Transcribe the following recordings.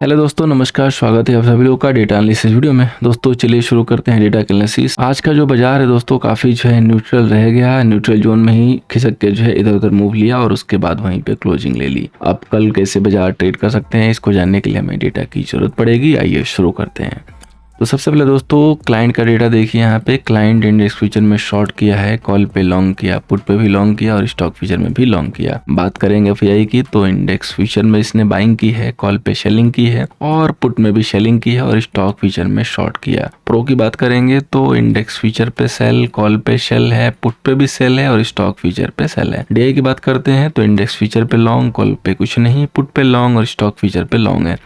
Hello दोस्तों, नमस्कार। स्वागत है आप सभी लोगों का डेटा एनालिसिस वीडियो में। दोस्तों चलिए शुरू करते हैं डेटा एनालिसिस। आज का जो बाजार है दोस्तों काफ़ी जो है न्यूट्रल रह गया। न्यूट्रल जोन में ही खिसक के जो है इधर उधर मूव लिया और उसके बाद वहीं पे क्लोजिंग ले ली। अब कल कैसे बाजार ट्रेड कर सकते हैं, इसको जानने के लिए हमें डेटा की जरूरत पड़ेगी। आइए शुरू करते हैं। तो सबसे पहले दोस्तों क्लाइंट का डेटा देखिए। यहाँ पे क्लाइंट इंडेक्स फ्यूचर में शॉर्ट किया है, कॉल पे लॉन्ग किया, पुट पे भी लॉन्ग किया और स्टॉक फ्यूचर में भी लॉन्ग किया। बात करेंगे एफआईआई की, तो इंडेक्स फ्यूचर में इसने बाइंग की है, कॉल पे सेलिंग की है और पुट में भी सेलिंग की है और स्टॉक फ्यूचर में शॉर्ट किया। प्रो की बात करेंगे तो इंडेक्स फ्यूचर पे सेल, कॉल पे सेल है, पुट पे भी सेल है और स्टॉक फ्यूचर पे सेल है। डीआई की बात करते हैं तो इंडेक्स फ्यूचर पे लॉन्ग, कॉल पे कुछ नहीं, पुट पे लॉन्ग और स्टॉक फ्यूचर पे लॉन्ग है।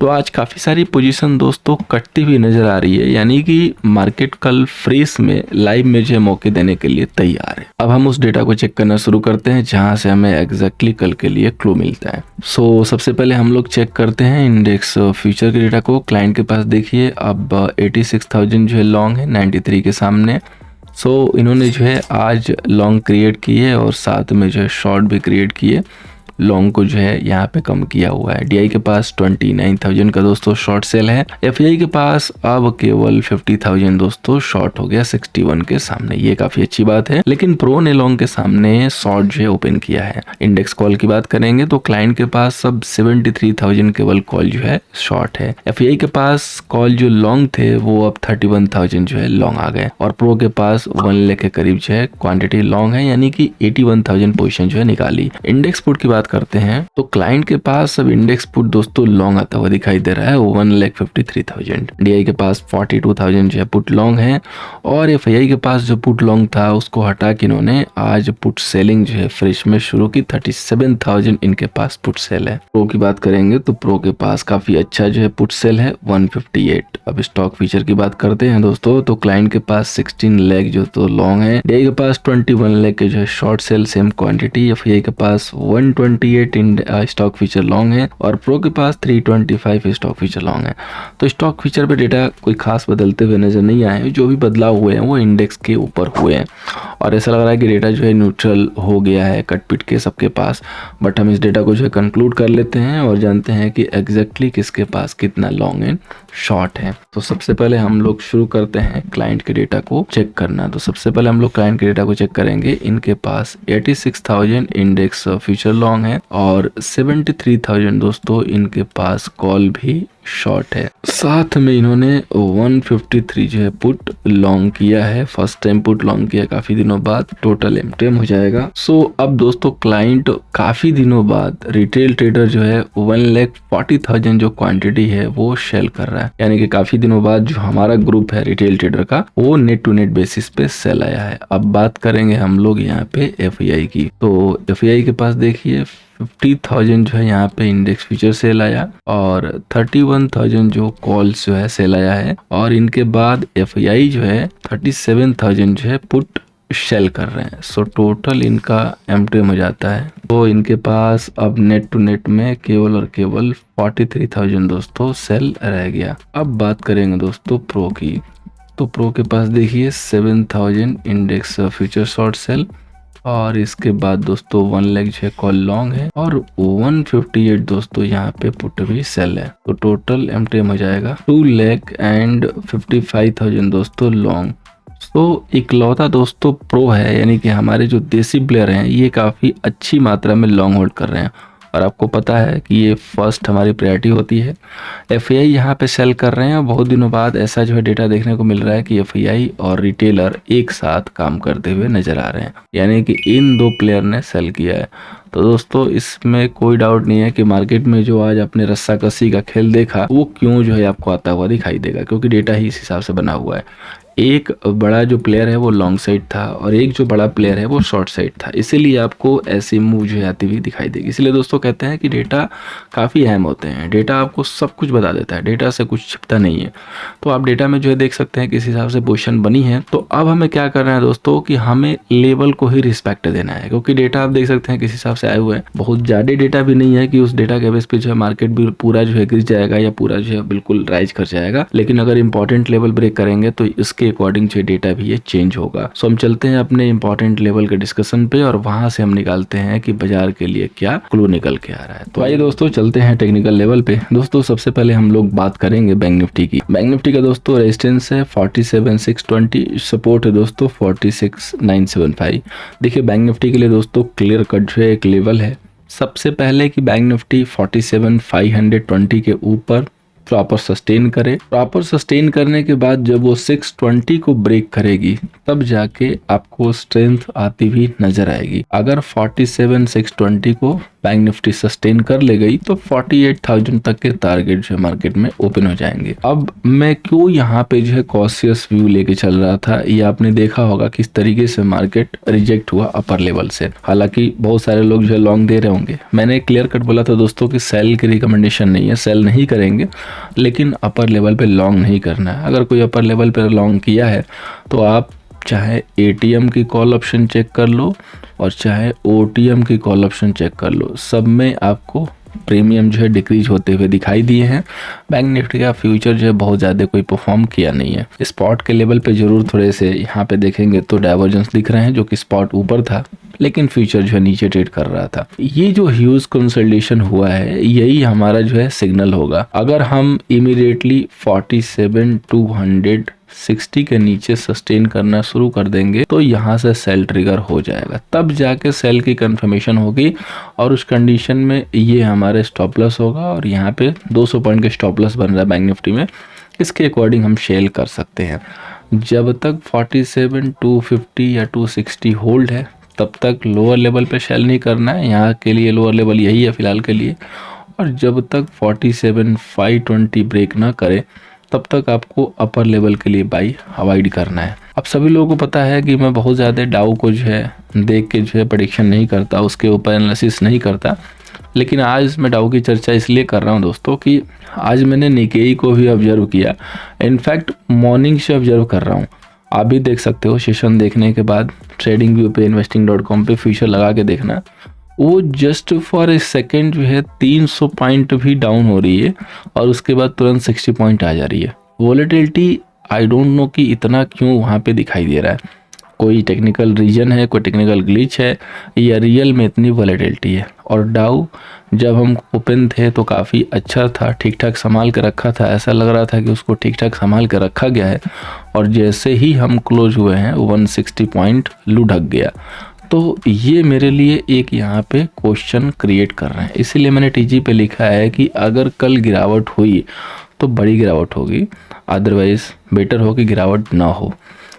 तो आज काफी सारी पोजीशन दोस्तों कटती हुई नजर आ रही है, यानी कि मार्केट कल फ्रेश में लाइव में जो मौके देने के लिए तैयार है। अब हम उस डेटा को चेक करना शुरू करते हैं जहां से हमें एग्जैक्टली कल के लिए क्लू मिलता है। सबसे पहले हम लोग चेक करते हैं इंडेक्स फ्यूचर के डेटा को। क्लाइंट के पास देखिए अब 86,000 जो है लॉन्ग है 93 के सामने। इन्होंने जो है आज लॉन्ग क्रिएट किए और साथ में जो है शॉर्ट भी क्रिएट किए। लॉन्ग को जो है यहाँ पे कम किया हुआ है। डीआई के पास 29,000 का दोस्तों शॉर्ट सेल है। एफआईआई के पास अब केवल 50,000 दोस्तों शॉर्ट हो गया 61 के सामने। ये काफी अच्छी बात है, लेकिन प्रो ने लॉन्ग के सामने शॉर्ट जो है ओपन किया है। इंडेक्स कॉल की बात करेंगे तो क्लाइंट के पास अब 73,000 केवल कॉल जो है शॉर्ट है। एफआईआई के पास कॉल जो लॉन्ग थे वो अब 31,000 जो है लॉन्ग आ गए और प्रो के पास 1 लाख के करीब जो है क्वांटिटी लॉन्ग है, यानी कि 81,000 पोजीशन जो है निकाली। इंडेक्स पुट की बात करते हैं तो क्लाइंट के पास अब इंडेक्स पुट दोस्तों लॉन्ग आता हुआ दिखाई दे रहा है 1,53,000। डीआई के पास 42,000 जो है पुट लॉन्ग है और एफआईआई के पास जो पुट लॉन्ग था उसको हटा के इन्होंने आज पुट सेलिंग जो है फ्रेश में शुरू की। 37,000 इनके पास पुट सेल है। प्रो की बात करेंगे तो प्रो के पास काफी अच्छा जो है पुट सेल है 158। अब स्टॉक फीचर की बात करते हैं दोस्तों तो क्लाइंट के पास 16 लाख जो तो लॉन्ग है। डीआई के पास 21 लाख के जो है short sell same quantity. FII के पास 128 इन स्टॉक फीचर लॉन्ग है और प्रो के पास 325 स्टॉक फीचर लॉन्ग है। तो स्टॉक फीचर पे डेटा कोई खास बदलते हुए नजर नहीं आए। जो भी बदलाव हुए हैं वो इंडेक्स के ऊपर हुए हैं और ऐसा लग रहा है कि डेटा जो है न्यूट्रल हो गया है कट पिट के सबके पास। बट हम इस डेटा को जो है कंक्लूड कर लेते हैं और जानते हैं कि एग्जैक्टली किसके पास कितना लॉन्ग एंड शॉर्ट है। तो सबसे पहले हम लोग शुरू करते हैं क्लाइंट के डेटा को चेक करना। तो सबसे पहले हम लोग क्लाइंट के डेटा को चेक करेंगे। इनके पास 86,000 इंडेक्स फ्यूचर लॉन्ग है और 73,000 दोस्तों इनके पास कॉल भी शॉर्ट है। साथ में इन्होंने 153 जो है पुट लॉन्ग किया है। फर्स्ट टाइम पुट लॉन्ग किया काफी दिनों बाद। टोटल एमटीएम हो जाएगा। अब दोस्तों क्लाइंट काफी दिनों बाद रिटेल ट्रेडर जो है 1,40,000 जो क्वांटिटी है वो सेल कर रहा है, यानी कि काफी दिनों बाद जो हमारा ग्रुप है रिटेल ट्रेडर का वो नेट टू नेट बेसिस पे सेल आया है। अब बात करेंगे हम लोग यहाँ पे एफआईआई की। तो एफआईआई के पास देखिए 50,000 जो है यहाँ पे इंडेक्स फ्यूचर सेल आया और 31,000 जो कॉल्स जो है सेल आया है और इनके बाद एफआईआई जो है 37,000 जो है पुट सेल कर रहे हैं। टोटल इनका एमटीएम हो जाता है। तो इनके पास अब नेट टू नेट में केवल और केवल 43,000 दोस्तों सेल रह गया। अब बात करेंगे दोस्तों प्रो की। तो प्रो के पास देखिए 7,000 इंडेक्स फ्यूचर शॉर्ट सेल और इसके बाद दोस्तों 1 लाख जो है कॉल लॉन्ग है और 158 दोस्तों यहाँ पे पुट भी सेल है। तो टोटल एमटीएम हो जाएगा 2,55,000 दोस्तों लॉन्ग। इकलौता दोस्तों प्रो है, यानी कि हमारे जो देसी प्लेयर हैं ये काफी अच्छी मात्रा में लॉन्ग होल्ड कर रहे हैं और आपको पता है कि ये फर्स्ट हमारी प्रायोरिटी होती है। एफआईआई यहाँ पे सेल कर रहे हैं। बहुत दिनों बाद ऐसा जो है डेटा देखने को मिल रहा है कि एफआईआई और रिटेलर एक साथ काम करते हुए नजर आ रहे हैं, यानी कि इन दो प्लेयर ने सेल किया है। तो दोस्तों इसमें कोई डाउट नहीं है कि मार्केट में जो आज आपने रस्साकसी का खेल देखा वो क्यों जो है आपको आता हुआ दिखाई देगा, क्योंकि डेटा ही इस हिसाब से बना हुआ है। एक बड़ा जो प्लेयर है वो लॉन्ग साइड था और एक जो बड़ा प्लेयर है वो शॉर्ट साइड था, इसीलिए आपको ऐसी मूव जो है आती हुई दिखाई देगी। इसलिए दोस्तों कहते हैं कि डेटा काफ़ी अहम होते हैं। डेटा आपको सब कुछ बता देता है, डेटा से कुछ छिपता नहीं है। तो आप डेटा में जो है देख सकते हैं किस हिसाब से पोजीशन बनी है। तो अब हमें क्या करना है दोस्तों कि हमें लेवल को ही रिस्पेक्ट देना है, क्योंकि डेटा आप देख सकते हैं किस हिसाब से आए हुए हैं। बहुत ज़्यादा डेटा भी नहीं है कि उस डेटा के बेस पे जो है मार्केट भी पूरा जो है गिर जाएगा या पूरा जो है बिल्कुल राइज कर जाएगा, लेकिन अगर इंपॉर्टेंट लेवल ब्रेक करेंगे तो इसके उसके अकॉर्डिंग जो डेटा भी ये चेंज होगा। सो हम चलते हैं अपने इंपॉर्टेंट लेवल के डिस्कशन पे और वहां से हम निकालते हैं कि बाजार के लिए क्या क्लू निकल के आ रहा है। तो आइए दोस्तों चलते हैं टेक्निकल लेवल पे। दोस्तों सबसे पहले हम लोग बात करेंगे बैंक निफ्टी की। बैंक निफ्टी का दोस्तों रेजिस्टेंस है 47,620, सपोर्ट है दोस्तों 46,975। देखिए बैंक निफ्टी के लिए दोस्तों क्लियर कट जो है एक लेवल है। सबसे पहले कि बैंक निफ्टी 47,520 के ऊपर प्रॉपर सस्टेन करे। प्रॉपर सस्टेन करने के बाद जब वो 620 को ब्रेक करेगी तब जाके आपको स्ट्रेंथ आती हुई नजर आएगी। अगर 47,620 को बैंक निफ्टी सस्टेन कर ले गई तो 48,000 तक के टारगेट जो है मार्केट में ओपन हो जाएंगे। अब मैं क्यों यहाँ पे जो है कॉशियस व्यू लेके चल रहा था, ये आपने देखा होगा किस तरीके से मार्केट रिजेक्ट हुआ अपर लेवल से। हालांकि बहुत सारे लोग जो है लॉन्ग दे रहे होंगे। मैंने क्लियर कट बोला था दोस्तों कि सेल की रिकमेंडेशन नहीं है, सेल नहीं करेंगे, लेकिन अपर लेवल पे लॉन्ग नहीं करना है। अगर कोई अपर लेवल पे लॉन्ग किया है तो आप चाहे एटीएम की कॉल ऑप्शन चेक कर लो और चाहे ओटीएम की कॉल ऑप्शन चेक कर लो, सब में आपको प्रीमियम जो है डिक्रीज होते हुए दिखाई दिए हैं। बैंक निफ्टी का फ्यूचर जो है बहुत ज़्यादा कोई परफॉर्म किया नहीं है। स्पॉट के लेवल पे जरूर थोड़े से यहाँ पे देखेंगे तो डाइवर्जेंस दिख रहे हैं, जो कि स्पॉट ऊपर था लेकिन फ्यूचर जो है नीचे ट्रेड कर रहा था। ये जो ह्यूज कंसोलिडेशन हुआ है यही हमारा जो है सिग्नल होगा। अगर हम इमीडिएटली 47,260 के नीचे सस्टेन करना शुरू कर देंगे तो यहाँ से सेल ट्रिगर हो जाएगा, तब जाके सेल की कंफर्मेशन होगी और उस कंडीशन में ये हमारे स्टॉप लॉस होगा। और यहाँ पे 200 पॉइंट के स्टॉप लॉस बन रहा है बैंक निफ्टी में, इसके अकॉर्डिंग हम सेल कर सकते हैं। जब तक 47,250 या 260 होल्ड है तब तक लोअर लेवल पे सेल नहीं करना है। यहाँ के लिए लोअर लेवल यही है फिलहाल के लिए। और जब तक 47,520 ब्रेक ना करे तब तक आपको अपर लेवल के लिए बाई अवॉइड करना है। अब सभी लोगों को पता है कि मैं बहुत ज़्यादा डाउ को जो है देख के जो है प्रेडिक्शन नहीं करता, उसके ऊपर एनालिसिस नहीं करता, लेकिन आज मैं डाउ की चर्चा इसलिए कर रहा हूं दोस्तों कि आज मैंने निकेई को भी ऑब्जर्व किया। इनफैक्ट मॉर्निंग से ऑब्जर्व कर रहा हूँ। आप भी देख सकते हो सेशन देखने के बाद ट्रेडिंग व्यू पे investing.com पे फ्यूचर लगा के देखना, वो जस्ट फॉर ए सेकेंड जो है 300 पॉइंट भी डाउन हो रही है और उसके बाद तुरंत 60 पॉइंट आ जा रही है। वोलेटिलिटी आई डोंट नो कि इतना क्यों वहाँ पे दिखाई दे रहा है। कोई टेक्निकल रीजन है, कोई टेक्निकल ग्लिच है या रियल में इतनी वोलेटिलिटी है। और डाउ जब हम ओपन थे तो काफ़ी अच्छा था, ठीक ठाक संभाल के रखा था, ऐसा लग रहा था कि उसको ठीक ठाक संभाल के रखा गया है। और जैसे ही हम क्लोज हुए हैं 160 पॉइंट लुढ़क गया। तो ये मेरे लिए एक यहाँ पे क्वेश्चन क्रिएट कर रहे हैं। इसीलिए मैंने टीजी पे लिखा है कि अगर कल गिरावट हुई तो बड़ी गिरावट होगी, अदरवाइज बेटर हो कि गिरावट ना हो।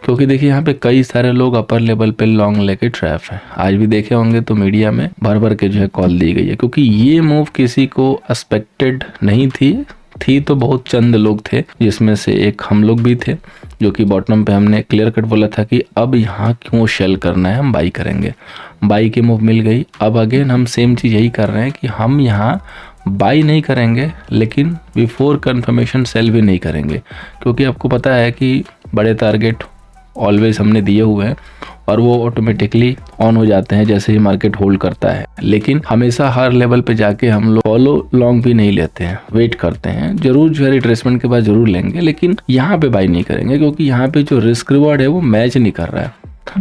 क्योंकि देखिए यहाँ पे कई सारे लोग अपर लेवल पे लॉन्ग लेके ट्रैप हैं। आज भी देखे होंगे तो मीडिया में भर भर के जो है कॉल दी गई है, क्योंकि ये मूव किसी को एक्सपेक्टेड नहीं थी तो बहुत चंद लोग थे, जिसमें से एक हम लोग भी थे, जो कि बॉटम पे हमने क्लियर कट बोला था कि अब यहाँ क्यों सेल करना है, हम बाई करेंगे। बाई की मूव मिल गई। अब अगेन हम सेम चीज़ यही कर रहे हैं कि हम यहाँ बाई नहीं करेंगे, लेकिन बिफोर कंफर्मेशन सेल भी नहीं करेंगे, क्योंकि आपको पता है कि बड़े टारगेट ऑलवेज हमने दिए हुए हैं और वो ऑटोमेटिकली ऑन हो जाते हैं जैसे ही मार्केट होल्ड करता है। लेकिन हमेशा हर लेवल पे जाके हम लोग फॉलो लॉन्ग भी नहीं लेते हैं, वेट करते हैं। जरूर जो है रिट्रेसमेंट के बाद जरूर लेंगे, लेकिन यहाँ पे बाई नहीं करेंगे, क्योंकि यहाँ पे जो रिस्क रिवॉर्ड है वो मैच नहीं कर रहा है।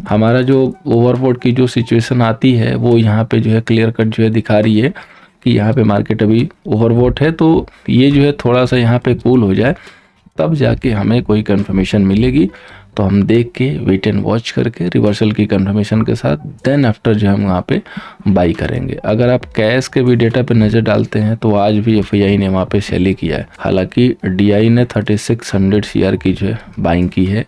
हमारा जो ओवरबॉट की जो सिचुएशन आती है वो यहाँ पे जो है क्लियर कट जो है दिखा रही है कि यहाँ पे मार्केट अभी ओवरबॉट है। तो ये जो है थोड़ा सा यहाँ पे कूल हो जाए तब जाके हमें कोई कंफर्मेशन मिलेगी। तो हम देख के वेट एंड वॉच करके रिवर्सल की कंफर्मेशन के साथ देन आफ्टर जो हम वहाँ पे बाई करेंगे। अगर आप कैश के भी डेटा पे नज़र डालते हैं तो आज भी एफआईआई ने वहाँ पे सेल किया है। हालांकि डीआई ने 3600 सीआर की जो है बाइंग की है।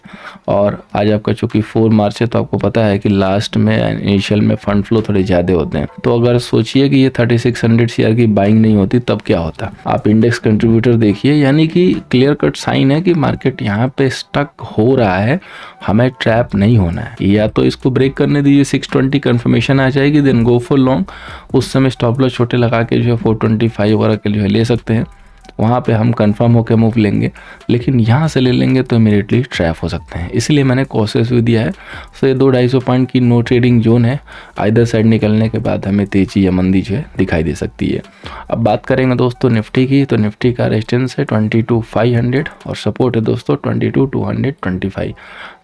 और आज आपका चूँकि 4 मार्च है तो आपको पता है कि लास्ट में इनिशियल में फंड फ्लो थोड़े ज़्यादा होते हैं। तो अगर सोचिए कि ये 3600 सीआर की बाइंग नहीं होती तब क्या होता। आप इंडेक्स कंट्रीब्यूटर देखिए, यानी कि क्लियर कट साइन है कि मार्केट यहाँ पे स्टक हो रहा है, हमें ट्रैप नहीं होना है। या तो इसको ब्रेक करने दीजिए, 620 कंफर्मेशन आ जाएगी, देन गो फॉर लॉन्ग। उस समय स्टॉप लॉस छोटे लगा के जो है 425 वगैरह के जो है ले सकते हैं। वहाँ पे हम कंफर्म होकर मूव लेंगे, लेकिन यहाँ से ले लेंगे तो इमीडिएटली ट्रैप हो सकते हैं। इसलिए मैंने कॉशियस व्यू दिया है। सो ये 200-250 पॉइंट की नो ट्रेडिंग जोन है। आइदर साइड निकलने के बाद हमें तेजी या मंदी जो है दिखाई दे सकती है। अब बात करेंगे दोस्तों निफ्टी की, तो निफ्टी का रेजिस्टेंस है 22,500 और सपोर्ट है दोस्तों 22,225।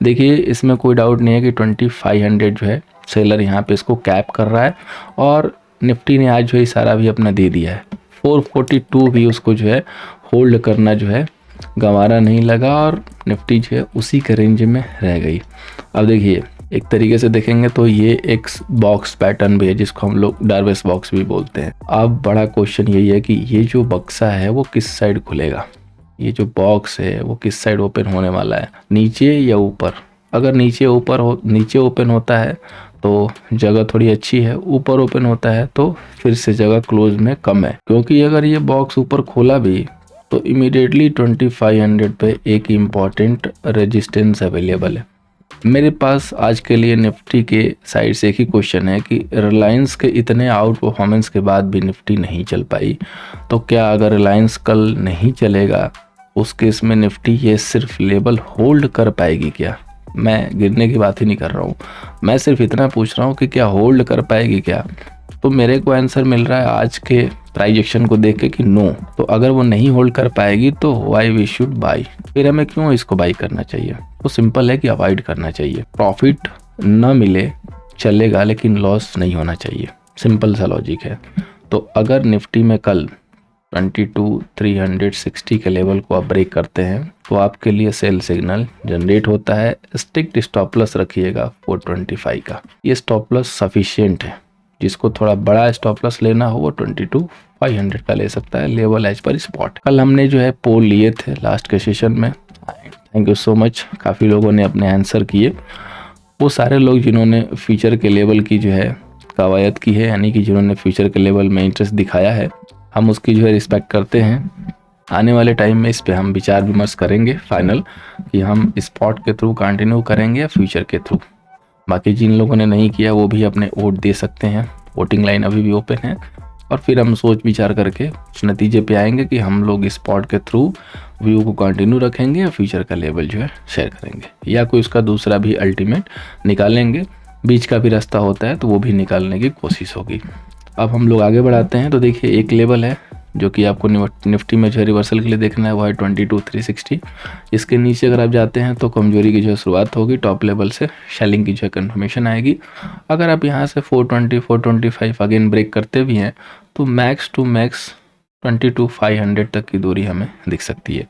देखिए इसमें कोई डाउट नहीं है कि 2500 जो है सेलर यहाँ पे इसको कैप कर रहा है, और निफ्टी ने आज जो है इशारा भी अपना दे दिया है। 442 भी उसको जो है होल्ड करना जो है गंवारा नहीं लगा, और निफ्टी जो है उसी के रेंज में रह गई। अब देखिए एक तरीके से देखेंगे तो ये एक बॉक्स पैटर्न भी है, जिसको हम लोग डार्वेस बॉक्स भी बोलते हैं। अब बड़ा क्वेश्चन यही है कि ये जो बक्सा है वो किस साइड खुलेगा, ये जो बॉक्स है वो किस साइड ओपन होने वाला है, नीचे या ऊपर। अगर नीचे ओपन होता है तो जगह थोड़ी अच्छी है, ऊपर ओपन होता है तो फिर से जगह क्लोज में कम है, क्योंकि अगर ये बॉक्स ऊपर खोला भी तो इमीडिएटली 2500 पे एक इम्पॉर्टेंट रेजिस्टेंस अवेलेबल है। मेरे पास आज के लिए निफ्टी के साइड से एक ही क्वेश्चन है कि रिलायंस के इतने आउट परफॉर्मेंस के बाद भी निफ्टी नहीं चल पाई, तो क्या अगर रिलायंस कल नहीं चलेगा उस केस में निफ्टी ये सिर्फ लेवल होल्ड कर पाएगी क्या? मैं गिरने की बात ही नहीं कर रहा हूँ, मैं सिर्फ इतना पूछ रहा हूँ कि क्या होल्ड कर पाएगी क्या? तो मेरे को आंसर मिल रहा है आज के प्राइस एक्शन को देख के कि नो। तो अगर वो नहीं होल्ड कर पाएगी तो व्हाई वी शुड बाई, फिर हमें क्यों इसको बाई करना चाहिए? तो सिंपल है कि अवॉइड करना चाहिए। प्रॉफिट न मिले चलेगा, लेकिन लॉस नहीं होना चाहिए, सिंपल सा लॉजिक है। तो अगर निफ्टी में कल 22,360 के लेवल को आप ब्रेक करते हैं तो आपके लिए सेल सिग्नल जनरेट होता है। स्ट्रिक्ट स्टॉप लॉस रखिएगा 425 का, ये स्टॉप लॉस सफिशिएंट है। जिसको थोड़ा बड़ा स्टॉप लॉस लेना हो वो 22,500 का ले सकता है, लेवल एज पर स्पॉट। कल हमने जो है पोल लिए थे लास्ट के सेशन में, थैंक यू सो मच, काफ़ी लोगों ने अपने आंसर किए। वो सारे लोग जिन्होंने फ्यूचर के लेवल की जो है कवायद की है, यानी कि जिन्होंने फ्यूचर के लेवल में इंटरेस्ट दिखाया है, हम उसकी जो है रिस्पेक्ट करते हैं। आने वाले टाइम में इस पे हम विचार विमर्श करेंगे फाइनल कि हम स्पॉट के थ्रू कंटिन्यू करेंगे या फ्यूचर के थ्रू। बाकी जिन लोगों ने नहीं किया वो भी अपने वोट दे सकते हैं, वोटिंग लाइन अभी भी ओपन है, और फिर हम सोच विचार करके उस नतीजे पे आएंगे कि हम लोग स्पॉट के थ्रू व्यू को कंटिन्यू रखेंगे या फ्यूचर का लेवल जो है शेयर करेंगे, या कोई उसका दूसरा भी अल्टीमेट निकालेंगे। बीच का भी रास्ता होता है तो वो भी निकालने की कोशिश होगी। अब हम लोग आगे बढ़ाते हैं। तो देखिए एक लेवल है जो कि आपको निफ्टी में जो है रिवर्सल के लिए देखना है, वो है 22,360। इसके नीचे अगर आप जाते हैं तो कमजोरी की जो है शुरुआत होगी, टॉप लेवल से शेलिंग की जो है कन्फर्मेशन आएगी। अगर आप यहाँ से 420, 425 अगेन ब्रेक करते भी हैं तो मैक्स टू मैक्स 22,500 तक की दूरी हमें दिख सकती है।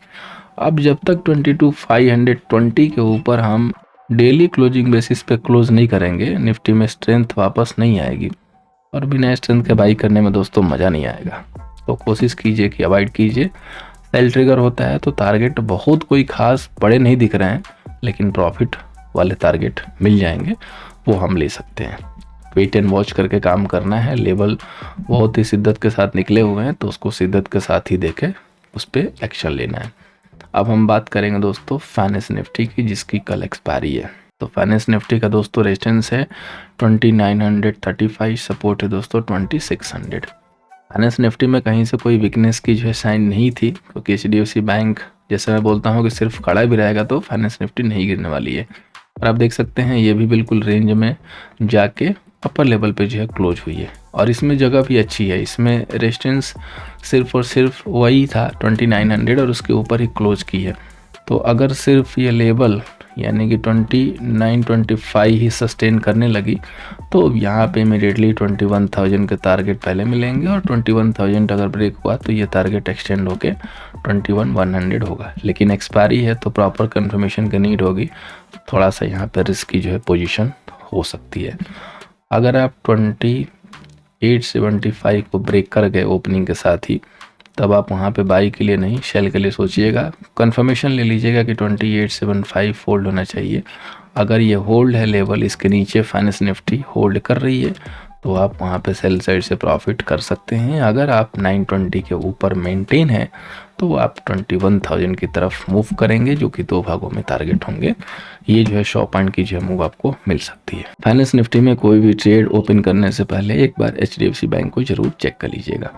अब जब तक 22,520 के ऊपर हम डेली क्लोजिंग बेसिस पे क्लोज नहीं करेंगे, निफ्टी में स्ट्रेंथ वापस नहीं आएगी, और बिना स्ट्रेंथ के बाई करने में दोस्तों मज़ा नहीं आएगा। तो कोशिश कीजिए कि अवॉइड कीजिए। सेल ट्रिगर होता है तो टारगेट बहुत कोई खास बड़े नहीं दिख रहे हैं, लेकिन प्रॉफिट वाले टारगेट मिल जाएंगे, वो हम ले सकते हैं। वेट एंड वॉच करके काम करना है। लेवल बहुत ही शिद्दत के साथ निकले हुए हैं तो उसको शिद्दत के साथ ही देके उस पर एक्शन लेना है। अब हम बात करेंगे दोस्तों फाइनेंस निफ्टी की, जिसकी कल एक्सपायरी है। तो फाइनेंस निफ्टी का दोस्तों रेजिस्टेंस है 2935, सपोर्ट है दोस्तों 2600। फाइनेंस निफ्टी में कहीं से कोई वीकनेस की जो है साइन नहीं थी, क्योंकि HDFC बैंक जैसे मैं बोलता हूँ कि सिर्फ खड़ा भी रहेगा तो फाइनेंस निफ्टी नहीं गिरने वाली है। और आप देख सकते हैं ये भी बिल्कुल रेंज में जाके अपर लेवल पे जो है क्लोज हुई है, और इसमें जगह भी अच्छी है। इसमें रेजिस्टेंस सिर्फ और सिर्फ वही था 2900 और उसके ऊपर ही क्लोज की है। तो अगर सिर्फ ये लेवल यानी कि 2925 ही सस्टेन करने लगी तो यहाँ पे इमीडिएटली 21,000 के टारगेट पहले मिलेंगे, और 21,000 अगर ब्रेक हुआ तो ये टारगेट एक्सटेंड होके 21,100 होगा। लेकिन एक्सपायरी है तो प्रॉपर कंफर्मेशन की नीड होगी, थोड़ा सा यहाँ पे रिस्क की जो है पोजीशन हो सकती है। अगर आप 2875 को ब्रेक कर गए ओपनिंग के साथ ही, तब आप वहाँ पे बाई के लिए नहीं शेल के लिए सोचिएगा। कंफर्मेशन ले लीजिएगा कि 2875 होल्ड होना चाहिए। अगर ये होल्ड है लेवल, इसके नीचे फाइनेंस निफ्टी होल्ड कर रही है, तो आप वहाँ पे सेल साइड से प्रॉफिट कर सकते हैं। अगर आप 920 के ऊपर मेंटेन है तो आप 21,000 की तरफ मूव करेंगे, जो कि 2 भागों में टारगेट होंगे। ये जो है 100 पॉइंट की जो है मूव आपको मिल सकती है। फाइनेंस निफ्टी में कोई भी ट्रेड ओपन करने से पहले एक बार HDFC बैंक को जरूर चेक कर लीजिएगा।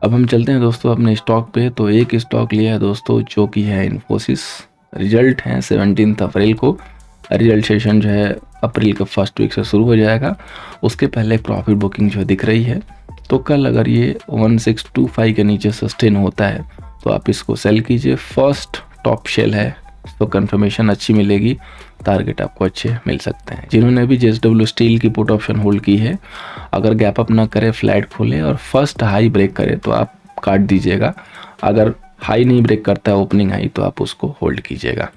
अब हम चलते हैं दोस्तों अपने स्टॉक पे। तो एक स्टॉक लिया है दोस्तों जो कि है इन्फोसिस। रिजल्ट है 17 अप्रैल को। रिजल्ट सेशन जो है अप्रैल के फर्स्ट वीक से शुरू हो जाएगा। उसके पहले प्रॉफिट बुकिंग जो दिख रही है। तो कल अगर ये 1625 के नीचे सस्टेन होता है तो आप इसको सेल कीजिए। फर्स्ट टॉप शेल है तो कंफर्मेशन अच्छी मिलेगी, टारगेट आपको अच्छे मिल सकते हैं। जिन्होंने भी JSW स्टील की पुट ऑप्शन होल्ड की है, अगर गैप अप ना करे, फ्लैट खोले और फर्स्ट हाई ब्रेक करे तो आप काट दीजिएगा। अगर हाई नहीं ब्रेक करता है ओपनिंग हाई तो आप उसको होल्ड कीजिएगा।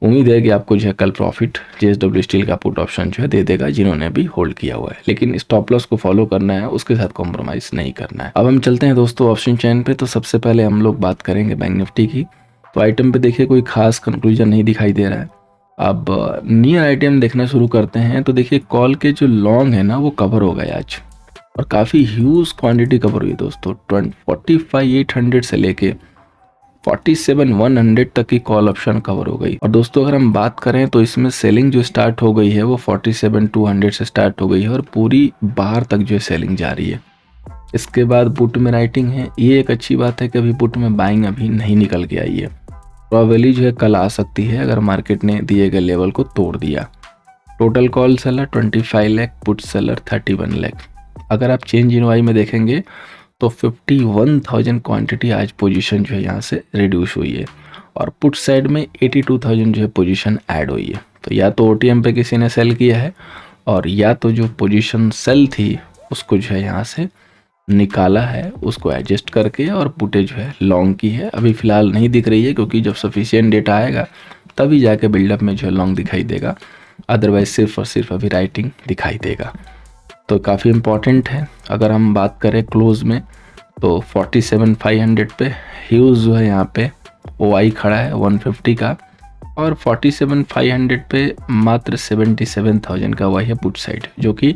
उम्मीद है कि आपको जो है कल प्रॉफिट JSW स्टील का पुट ऑप्शन जो है दे देगा जिन्होंने भी होल्ड किया हुआ है, लेकिन स्टॉप लॉस को फॉलो करना है, उसके साथ कॉम्प्रोमाइज़ नहीं करना है। अब हम चलते हैं दोस्तों ऑप्शन चेन पे। तो सबसे पहले हम लोग बात करेंगे बैंक निफ्टी की। तो आइटम पे देखिए कोई खास कंक्लूजन नहीं दिखाई दे रहा है। अब नियर आइटम देखना शुरू करते हैं। तो देखिए कॉल के जो लॉन्ग है ना वो कवर हो गए आज, और काफ़ी ह्यूज क्वांटिटी कवर हुई दोस्तों। 45,800 से लेके 47,100 तक की कॉल ऑप्शन कवर हो गई। और दोस्तों अगर हम बात करें तो इसमें सेलिंग जो स्टार्ट हो गई है वो 47,200 से स्टार्ट हो गई है और पूरी बाहर तक जो है सेलिंग जा रही है। इसके बाद पुट में राइटिंग है। ये एक अच्छी बात है कि अभी पुट में बाइंग अभी नहीं निकल के आई है। प्रॉबेबली जो है कल आ सकती है अगर मार्केट ने दिए गए लेवल को तोड़ दिया। Total call seller 25 lakh, put seller 31 lakh. अगर आप चेंज इन वाई में देखेंगे तो 51,000 क्वांटिटी आज पोजीशन जो है यहाँ से रिड्यूस हुई है, और पुट साइड में 82,000 जो है पोजीशन ऐड हुई है। तो या तो OTM पे किसी ने सेल किया है, और या तो जो पोजीशन सेल थी उसको जो है यहाँ से निकाला है, उसको एडजस्ट करके, और पुटे जो है लॉन्ग की है। अभी फ़िलहाल नहीं दिख रही है क्योंकि जब सफिशिएंट डेटा आएगा तभी जाके बिल्डअप में जो है लॉन्ग दिखाई देगा, अदरवाइज सिर्फ और सिर्फ अभी राइटिंग दिखाई देगा। तो काफ़ी इम्पॉर्टेंट है। अगर हम बात करें क्लोज में तो 47,500 पे ह्यूज जो है यहाँ पे OI खड़ा है 150 का, और 47,500 पे मात्र 77,000 का OI है पुट साइड, जो कि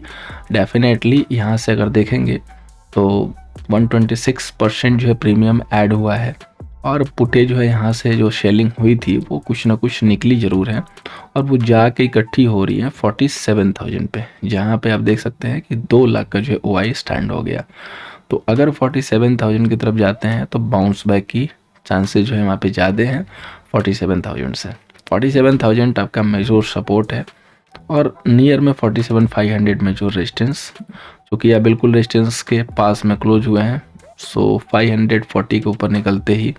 डेफिनेटली यहाँ से अगर देखेंगे तो 126% जो है प्रीमियम ऐड हुआ है। और पुटे जो है यहाँ से जो शेलिंग हुई थी वो कुछ ना कुछ निकली ज़रूर है, और वो जाके इकट्ठी हो रही है 47,000 पे, जहाँ पे आप देख सकते हैं कि 2 लाख का जो है OI स्टैंड हो गया। तो अगर 47,000 की तरफ जाते हैं तो बाउंस बैक की चांसेस जो है वहाँ पे ज़्यादा हैं 47,000 से। 47,000 आपका मेजर सपोर्ट है, और नियर में 47,500 में जो रेजिस्टेंस, जो कि यह बिल्कुल रेजिस्टेंस के पास में क्लोज हुए हैं। सो 540 के ऊपर निकलते ही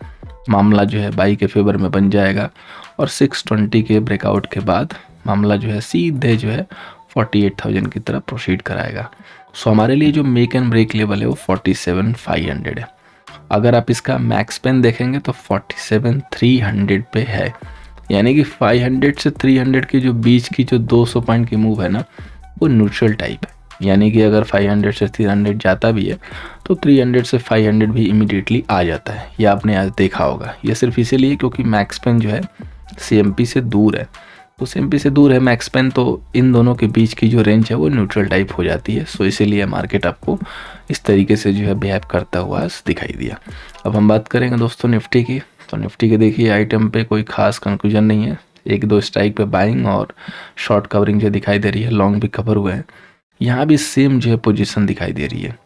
मामला जो है बाई के फेवर में बन जाएगा, और 620 के ब्रेकआउट के बाद मामला जो है सीधे जो है 48,000 की तरफ प्रोसीड कराएगा। सो हमारे लिए जो मेक एंड ब्रेक लेवल है वो 47,500 है। अगर आप इसका मैक्स पेन देखेंगे तो 47,300 पे है, यानी कि 500 से 300 के जो बीच की जो 200 पॉइंट की मूव है ना वो न्यूट्रल टाइप है। यानी कि अगर 500 से 300 जाता भी है तो 300 से 500 भी इमीडिएटली आ जाता है। यह आपने आज देखा होगा। ये सिर्फ इसीलिए क्योंकि मैक्स पेन जो है CMP से दूर है। तो CMP से दूर है मैक्स पेन, तो इन दोनों के बीच की जो रेंज है वो न्यूट्रल टाइप हो जाती है। सो इसीलिए मार्केट आपको इस तरीके से जो है बिहेव करता हुआ दिखाई दिया। अब हम बात करेंगे दोस्तों निफ्टी की। तो निफ्टी के देखिए आइटम पे कोई खास कंक्लूजन नहीं है। 1-2 स्ट्राइक पे बाइंग और शॉर्ट कवरिंग जो दिखाई दे रही है, लॉन्ग भी कवर हुए हैं। यहाँ भी सेम जो है पोजीशन दिखाई दे रही है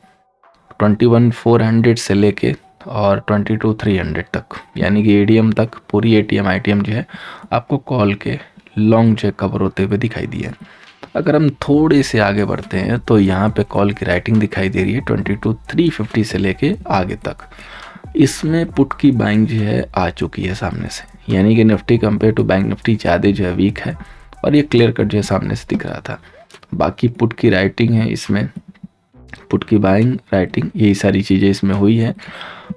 21,400 से लेके और 22,300 तक, यानी कि ADM तक पूरी ATM ITM जो है आपको कॉल के लॉन्ग जो है कवर होते हुए दिखाई दिए। अगर हम थोड़े से आगे बढ़ते हैं तो यहाँ पे कॉल की राइटिंग दिखाई दे रही है 22,350 से लेके आगे तक। इसमें पुट की बाइंग जो है आ चुकी है सामने से, यानी कि Nifty compare to bank Nifty ज़्यादा जो है वीक है, और ये क्लियर कट जो है सामने से दिख रहा था। बाकी पुट की राइटिंग है, इसमें पुट की बाइंग राइटिंग यही सारी चीज़ें इसमें हुई है।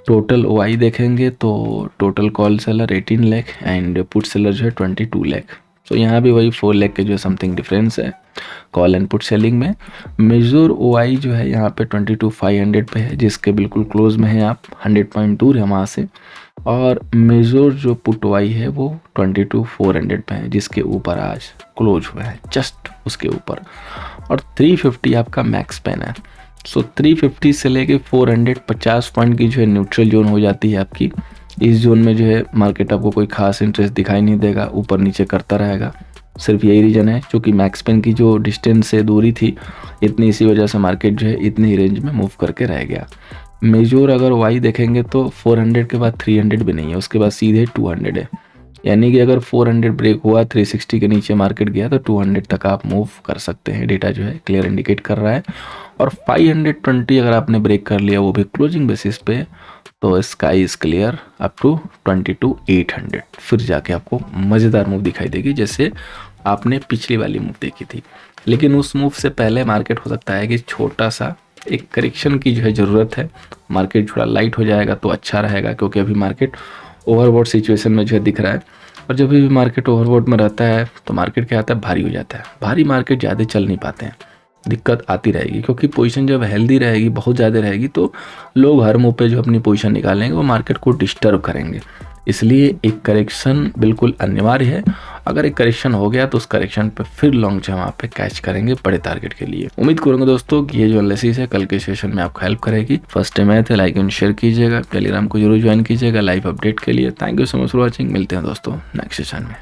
टोटल OI देखेंगे तो total call seller 18 lakh and put seller जो है 22 लाख। तो यहाँ भी वही 4 लाख के जो समथिंग डिफरेंस है कॉल एंड पुट सेलिंग में। मेजर OI जो है यहाँ पे 22,500 पे है, जिसके बिल्कुल क्लोज में है आप, 100 पॉइंट दूर है वहाँ से। और मेजर जो पुट OI है वो 22,400 पे है, जिसके ऊपर आज क्लोज हुआ है, जस्ट उसके ऊपर। और 350 आपका मैक्स पेन है। सो 350 से लेके 450 पॉइंट की जो है न्यूट्रल जोन हो जाती है आपकी। इस जोन में जो है मार्केट आपको कोई खास इंटरेस्ट दिखाई नहीं देगा, ऊपर नीचे करता रहेगा। सिर्फ यही रीज़न है क्योंकि मैक्स पेन की जो डिस्टेंस से दूरी थी इतनी, इसी वजह से मार्केट जो है इतनी ही रेंज में मूव करके रह गया। मेजोर अगर वाई देखेंगे तो 400 के बाद 300 भी नहीं है, उसके बाद सीधे 200 है। यानी कि अगर 400 ब्रेक हुआ, 360 के नीचे मार्केट गया तो 200 तक आप मूव कर सकते हैं। डेटा जो है क्लियर इंडिकेट कर रहा है। और 520 अगर आपने ब्रेक कर लिया वो भी क्लोजिंग बेसिस पे, तो sky is clear up to 22,800। फिर जाके आपको मज़ेदार मूव दिखाई देगी जैसे आपने पिछली वाली मूव देखी थी। लेकिन उस मूव से पहले मार्केट हो सकता है कि छोटा सा एक करेक्शन की जो है ज़रूरत है। मार्केट थोड़ा लाइट हो जाएगा तो अच्छा रहेगा, क्योंकि अभी मार्केट ओवरबॉट सिचुएशन में जो है दिख रहा है। और जब भी मार्केट ओवरबॉट में रहता है तो मार्केट क्या आता है, भारी हो जाता है। भारी मार्केट ज़्यादा चल नहीं पाते हैं, दिक्कत आती रहेगी, क्योंकि पोजीशन जब हेल्दी रहेगी, बहुत ज़्यादा रहेगी, तो लोग हर मुँह पे जो अपनी पोजीशन निकालेंगे वो मार्केट को डिस्टर्ब करेंगे। इसलिए एक करेक्शन बिल्कुल अनिवार्य है। अगर एक करेक्शन हो गया तो उस करेक्शन पे फिर लॉन्ग टर्म आप पे कैच करेंगे बड़े टारगेट के लिए। उम्मीद करूंगा दोस्तों कि ये जो एनालिसिस है कल के सेशन में आपको हेल्प करेगी। फर्स्ट टाइम आए थे लाइक एंड शेयर कीजिएगा, टेलीग्राम को जरूर ज्वाइन कीजिएगा लाइव अपडेट के लिए। Thank you so much for watching. मिलते हैं दोस्तों नेक्स्ट सेशन में।